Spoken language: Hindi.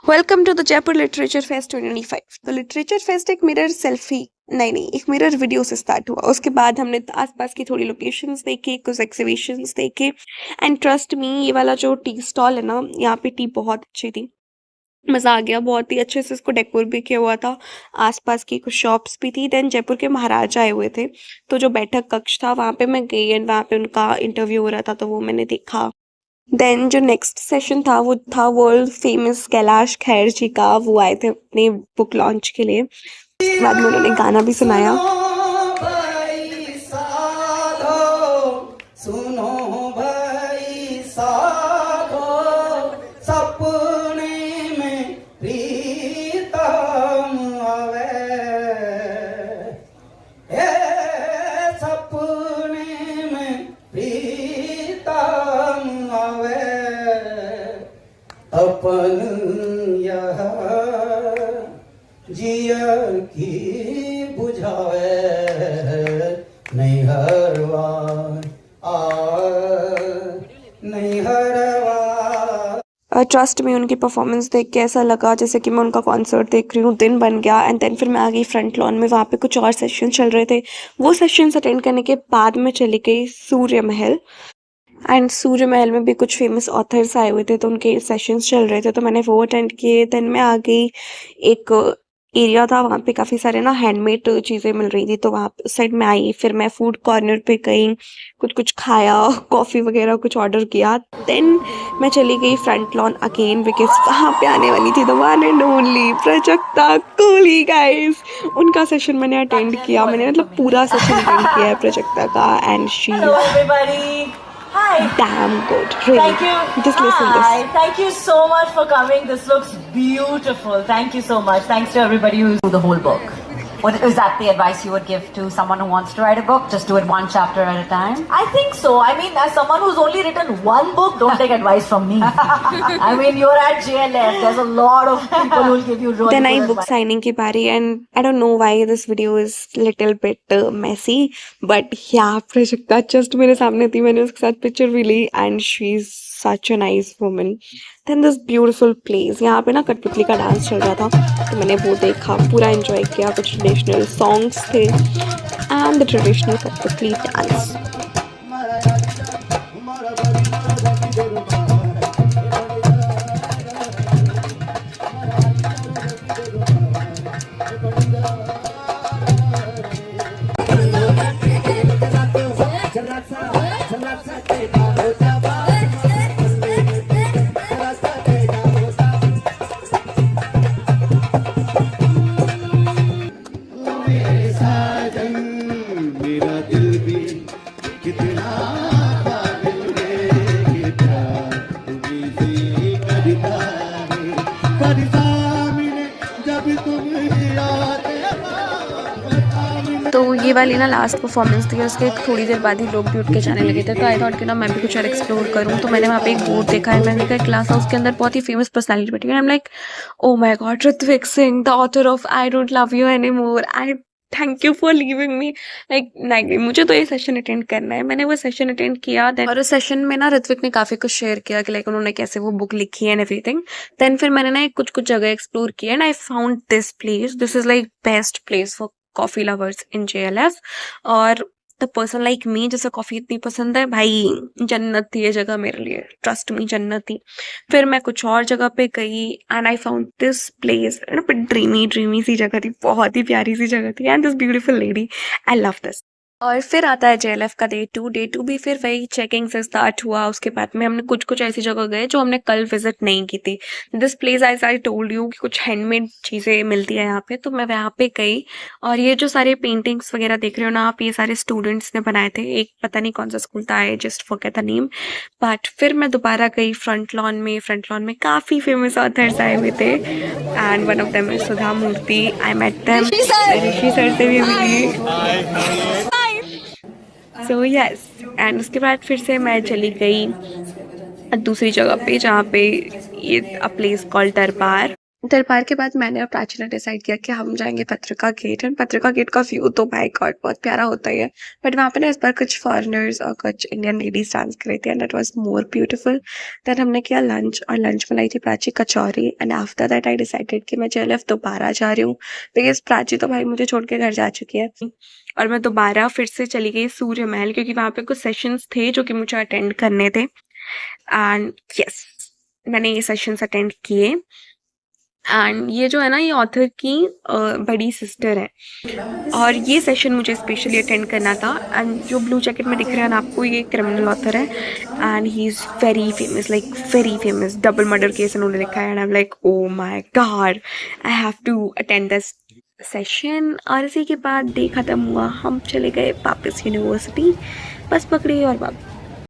Welcome to the Jaipur literature fest 2025। तो लिटरेचर फेस्ट एक मिरर सेल्फी नहीं एक मिरर वीडियो से स्टार्ट हुआ। उसके बाद हमने आसपास की थोड़ी लोकेशंस देखे, कुछ एग्जीबिशंस देखे। एंड ट्रस्ट मी, ये वाला जो टी स्टॉल है ना, यहाँ पे टी बहुत अच्छी थी। मज़ा आ गया, बहुत ही अच्छे से इसको डेकोर भी किया हुआ था। आसपास की कुछ शॉप्स भी थी। देन जयपुर के महाराजा आए हुए थे, तो जो बैठक कक्ष था वहाँ पे मैं गई एंड वहाँ पे उनका इंटरव्यू हो रहा था, तो वो मैंने देखा। देन जो नेक्स्ट सेशन था वो था वर्ल्ड फेमस कैलाश खेर जी का। वो आए थे अपने बुक लॉन्च के लिए। उसके बाद में उन्होंने गाना भी सुनाया। सुनो भाई साधो, सपने में प्रीतम आवे, ए सपने में प्रीतम आवे, अपन यह जिया की बुझावे, नहीं हरवा नहीं हरवा। ट्रस्ट में उनकी परफॉर्मेंस देख के ऐसा लगा जैसे कि मैं उनका कॉन्सर्ट देख रही हूँ। दिन बन गया एंड देन फिर मैं आ गई फ्रंट लॉन में। वहाँ पे कुछ और सेशन चल रहे थे। वो सेशंस अटेंड करने के बाद में चली गई सूर्य महल। एंड सूर्य महल में भी कुछ फेमस ऑथर्स आए हुए थे, तो उनके सेशंस चल रहे थे, तो मैंने वो अटेंड किए। देन मैं आ गई, एक एरिया था वहाँ पे काफ़ी सारे ना हैंडमेड चीज़ें मिल रही थी, तो वहाँ उस साइड में आई। फिर मैं फूड कॉर्नर पे गई, कुछ कुछ खाया, कॉफ़ी वगैरह कुछ ऑर्डर किया। देन मैं चली गई फ्रंट लॉन अगेन, बिकॉज वहाँ पे आने वाली थी the one and only Prajakta Kohli guys. उनका सेशन मैंने अटेंड किया। मैंने मतलब पूरा सेशन अटेंड किया है प्राजक्ता का, and she Hello everybody. Hi. damn good, really. Thank you. Just listen Hi. this. Thank you so much for coming. This looks beautiful. Thank you so much. Thanks to everybody who's through the whole book. What is that the advice you would give to someone who wants to write a book? Just do it one chapter at a time? I think so. I mean, as someone who's only written one book, don't take advice from me. I mean, you're at JLF. There's a lot of people who'll give you really Then I good book advice. signing की बारी, and I don't know why this video is little bit messy, but yeah, Prajakta just मेरे सामने थी। मैंने उसके साथ पिक्चर भी ली and she's such a nice woman. Then this beautiful place, यहाँ पे ना कठपुतली का डांस चल रहा था, तो मैंने वो देखा, पूरा एंजॉय किया। कुछ ट्रेडिशनल सॉन्ग्स थे एंड द ट्रेडिशनल कठपुतली डांस। मेरा दिल भी कितना पागल है, कितना उम्मीदें करता है, पर सामने जब तुम याद तो ये वाली ना लास्ट परफॉर्मेंस थी। उसके थोड़ी देर बाद ही लोग भी उठ के जाने लगे थे, तो आई थॉट कि ना मैं भी कुछ और एक्सप्लोर करूँ। तो मैंने वहाँ पे एक बोर्ड देखा है, मैंने देखा क्लास हाउस के अंदर बहुत ही फेमस पर्सनैलिटी बैठी है। I am like, oh my God, Rithvik Singh, the author of I don't love you anymore, I thank you for leaving me. Like नहीं, मुझे तो ये सेशन अटेंड करना है। मैंने वो सेशन अटेंड किया। देन और उस सेशन में ना ऋत्विक ने काफ़ी कुछ शेयर किया कि लाइक उन्होंने कैसे वो बुक लिखी एंड एवरीथिंग। देन फिर मैंने ना कुछ कुछ जगह एक्सप्लोर किया and I found this place. This is like best place for coffee lovers in JLF। और द पर्सन लाइक मी जिसे कॉफ़ी इतनी पसंद है, भाई जन्नत थी ये जगह मेरे लिए। ट्रस्ट मी, जन्नत थी। फिर मैं कुछ और जगह पे गई and I found this place. Dreamy सी जगह थी, बहुत ही प्यारी सी जगह थी and this beautiful lady, I love this. और फिर आता है JLF का डे 2 भी फिर वही चेकिंग से स्टार्ट हुआ। उसके बाद में हमने कुछ कुछ ऐसी जगह गए जो हमने कल विजिट नहीं की थी। This place as I told you कि कुछ हैंडमेड चीज़ें मिलती है यहाँ पे, तो मैं वहाँ पे गई। और ये जो सारे पेंटिंग्स वगैरह देख रहे हो ना आप, ये सारे स्टूडेंट्स ने बनाए थे। एक पता नहीं कौन सा स्कूल था, I just forget the name. But फिर मैं दोबारा गई फ्रंट लॉन में। फ्रंट लॉन में काफ़ी फेमस ऑथर्स आए हुए थे and one of them is Sudha Murty. I met them, Rishi sir से भी मिली। सो यस, एंड उसके बाद फिर से मैं चली गई दूसरी जगह पे, जहाँ पे ये अ प्लेस कॉल्ड दरबार। दरबार के बाद मैंने और प्राची ने डिसाइड किया कि हम जाएंगे पत्रिका गेट, एंड पत्रिका गेट का व्यू तो माय गॉड बहुत प्यारा होता ही है, बट वहाँ पे ना इस बार कुछ फॉरेनर्स और कुछ इंडियन लेडीज डांस कर रही थी and it was more beautiful. Then हमने किया लंच, और लंच में लाई थी Prachi kachori, and after that I decided कि मैं JLF दोबारा जा रही हूँ, बिकॉज प्राची तो भाई मुझे छोड़ के घर जा चुकी है, और मैं दोबारा फिर से चली गई सूर्य महल, क्योंकि वहाँ पे कुछ सेशंस थे जो कि मुझे अटेंड करने थे। एंड यस, मैंने ये सेशंस अटेंड किए। एंड ये जो है ना, ये ऑथर की बड़ी सिस्टर है, और ये सेशन मुझे स्पेशली अटेंड करना था। एंड जो ब्लू जैकेट में दिख रहा है ना आपको, ये क्रिमिनल ऑथर है, and he is very famous, like very famous. Double murder case इन्होंने लिखा है, and I am like oh my God, I have to attend this session. और इसी के बाद डे ख़त्म हुआ, हम चले गए वापस यूनिवर्सिटी, बस पकड़ी और वापस